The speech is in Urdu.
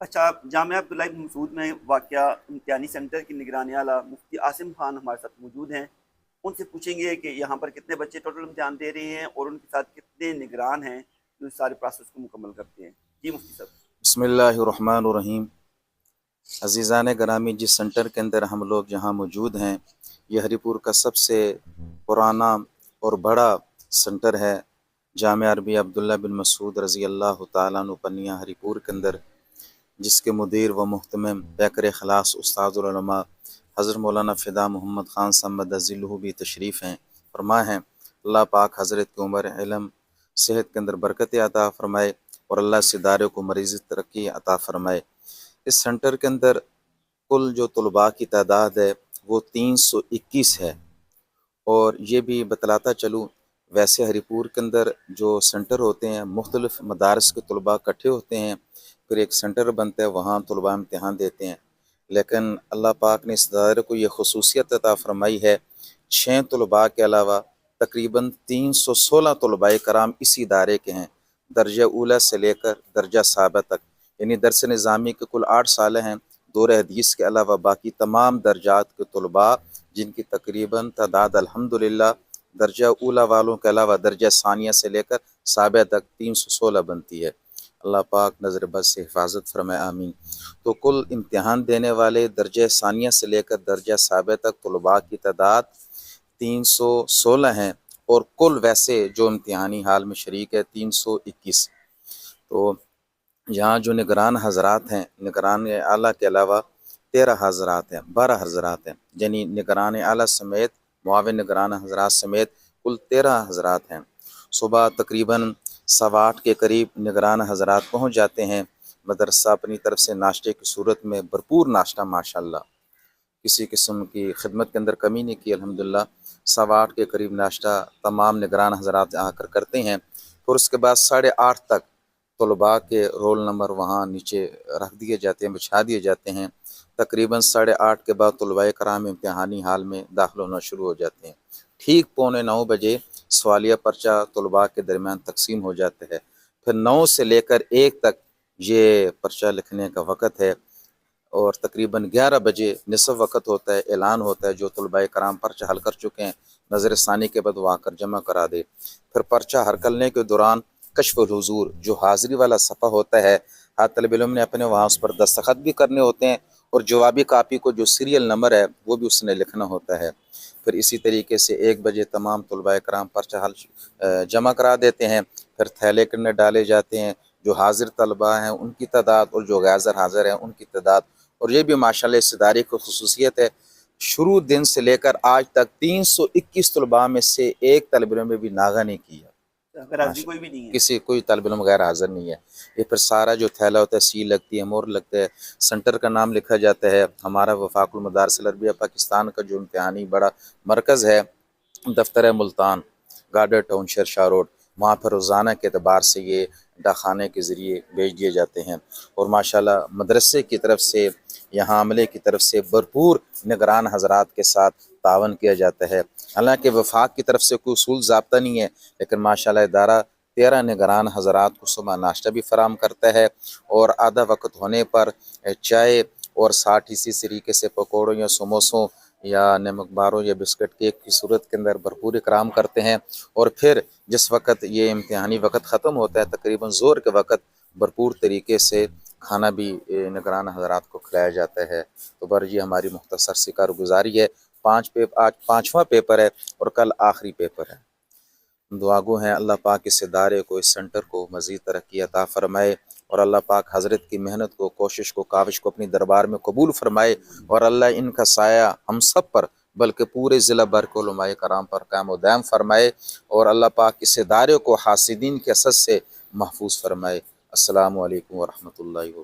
اچھا، جامعہ عبداللہ ابن مسعود میں واقع امتحانی سینٹر کی نگرانی اعلیٰ مفتی عاصم خان ہمارے ساتھ موجود ہیں۔ ان سے پوچھیں گے کہ یہاں پر کتنے بچے ٹوٹل امتحان دے رہے ہیں اور ان کے ساتھ کتنے نگران ہیں جو اس سارے پروسیس کو مکمل کرتے ہیں۔ جی مفتی صاحب۔ بسم اللہ الرحمن الرحیم۔ عزیزان گرامی، جس سینٹر کے اندر ہم لوگ یہاں موجود ہیں، یہ ہری پور کا سب سے پرانا اور بڑا سینٹر ہے، جامعہ عربیہ عبداللہ بن مسعود رضی اللہ تعالیٰ عنہ پنیا ہری پور کے اندر، جس کے مدیر و محتمم پیکر خلاص استاد العلماء حضرت مولانا فدا محمد خان صمد ذلہ بھی تشریف ہیں۔ فرما ہے اللہ پاک حضرت کی عمر، علم، صحت کے اندر برکت عطا فرمائے اور اللہ اس ادارے کو مزید ترقی عطا فرمائے۔ اس سینٹر کے اندر کل جو طلباء کی تعداد ہے وہ 321 ہے، اور یہ بھی بتلاتا چلوں، ویسے ہری پور کے اندر جو سینٹر ہوتے ہیں مختلف مدارس کے طلباء اکٹھے ہوتے ہیں، پھر ایک سینٹر بنتا ہے، وہاں طلباء امتحان دیتے ہیں، لیکن اللہ پاک نے اس ادارے کو یہ خصوصیت عطا فرمائی ہے، 6 طلباء کے علاوہ تقریباً 316 طلباء کرام اسی ادارے کے ہیں، درجہ اولی سے لے کر درجہ ثابت تک، یعنی درس نظامی کے کل 8 سال ہیں، دور حدیث کے علاوہ باقی تمام درجات کے طلباء، جن کی تقریباً تعداد الحمدللہ درجہ اولی والوں کے علاوہ درجہ ثانیہ سے لے کر سابع تک 316 بنتی ہے۔ اللہ پاک نظر بد سے حفاظت فرمائے، آمین۔ تو کل امتحان دینے والے درجہ ثانیہ سے لے کر درجہ سابع تک طلباء کی تعداد 316 ہیں، اور کل ویسے جو امتحانی حال میں شریک ہے 321۔ تو یہاں جو نگران حضرات ہیں، نگران اعلیٰ کے علاوہ 13 حضرات ہیں، 12 حضرات ہیں، یعنی نگران اعلیٰ سمیت معاون نگران حضرات سمیت کل 13 حضرات ہیں۔ صبح تقریباً 8:15 کے قریب نگران حضرات پہنچ جاتے ہیں۔ مدرسہ اپنی طرف سے ناشتے کی صورت میں بھرپور ناشتہ، ماشاءاللہ کسی قسم کی خدمت کے اندر کمی نہیں کی، الحمدللہ 8:15 کے قریب ناشتہ تمام نگران حضرات آ کر کرتے ہیں۔ پھر اس کے بعد 8:30 تک طلباء کے رول نمبر وہاں نیچے رکھ دیے جاتے ہیں، بچھا دیے جاتے ہیں۔ تقریباً 8:30 کے بعد طلباء کرام امتحانی حال میں داخل ہونا شروع ہو جاتے ہیں۔ ٹھیک 8:45 بجے سوالیہ پرچہ طلباء کے درمیان تقسیم ہو جاتا ہے، پھر 9 سے لے کر 1 تک یہ پرچہ لکھنے کا وقت ہے، اور تقریباً 11 بجے نصف وقت ہوتا ہے، اعلان ہوتا ہے جو طلباء کرام پرچہ حل کر چکے ہیں نظر ثانی کے بعد وہ آ کر جمع کرا دے۔ پھر پرچہ حل کرنے کے دوران کشف الحضور جو حاضری والا صفحہ ہوتا ہے، ہر طالب علم نے اپنے وہاں اس پر دستخط بھی کرنے ہوتے ہیں، اور جوابی کاپی کو جو سیریل نمبر ہے وہ بھی اس نے لکھنا ہوتا ہے۔ پھر اسی طریقے سے 1 بجے تمام طلباء کرام پرچہ حل جمع کرا دیتے ہیں، پھر تھیلے کرنے ڈالے جاتے ہیں، جو حاضر طلباء ہیں ان کی تعداد اور جو غیر حاضر ہیں ان کی تعداد۔ اور یہ بھی ماشاءاللہ اس ادارے کی خصوصیت ہے، شروع دن سے لے کر آج تک 321 طلباء میں سے ایک طالب علم نے بھی ناغہ نہیں کیا، غیر حاضری کوئی بھی نہیں ہے؟ کوئی طالب علم غیر حاضر نہیں ہے۔ یہ پھر سارا جو تھیلا ہوتا ہے، سیل لگتی ہے، مور لگتا ہے، سینٹر کا نام لکھا جاتا ہے۔ ہمارا وفاق المدارس العربیہ پاکستان کا جو امتحانی بڑا مرکز ہے، دفتر Multan, garden town, Shershah road, وہاں پر روزانہ کے اعتبار سے یہ ڈاکخانے کے ذریعے بھیج دیے جاتے ہیں، اور ماشاءاللہ مدرسے کی طرف سے، یہاں عملے کی طرف سے بھرپور نگران حضرات کے ساتھ تعاون کیا جاتا ہے۔ حالانکہ وفاق کی طرف سے کوئی اصول ضابطہ نہیں ہے، لیکن ماشاءاللہ ادارہ 13 نگران حضرات کو صبح ناشتہ بھی فراہم کرتا ہے، اور آدھا وقت ہونے پر چائے اور ساتھ اسی طریقے سے پکوڑوں یا سموسوں یا نمک باروں یا بسکٹ کیک کی صورت کے اندر بھرپور اکرام کرتے ہیں۔ اور پھر جس وقت یہ امتحانی وقت ختم ہوتا ہے، تقریباً ظہر کے وقت بھرپور طریقے سے کھانا بھی نگران حضرات کو کھلایا جاتا ہے۔ تو برجی ہماری مختصر سی کارگزاری ہے۔ آج 5واں پیپر ہے اور کل آخری پیپر ہے۔ دعا گو ہیں اللہ پاک اس ادارے کو، اس سینٹر کو مزید ترقی عطا فرمائے، اور اللہ پاک حضرت کی محنت کو، کوشش کو، کاوش کو اپنی دربار میں قبول فرمائے، اور اللہ ان کا سایہ ہم سب پر بلکہ پورے ضلع بھر کے علماء کرام پر قائم و دائم فرمائے، اور اللہ پاک اس ادارے کو حاسدین کے حسد سے محفوظ فرمائے۔ السلام علیکم ورحمۃ اللہ وبرکاتہ۔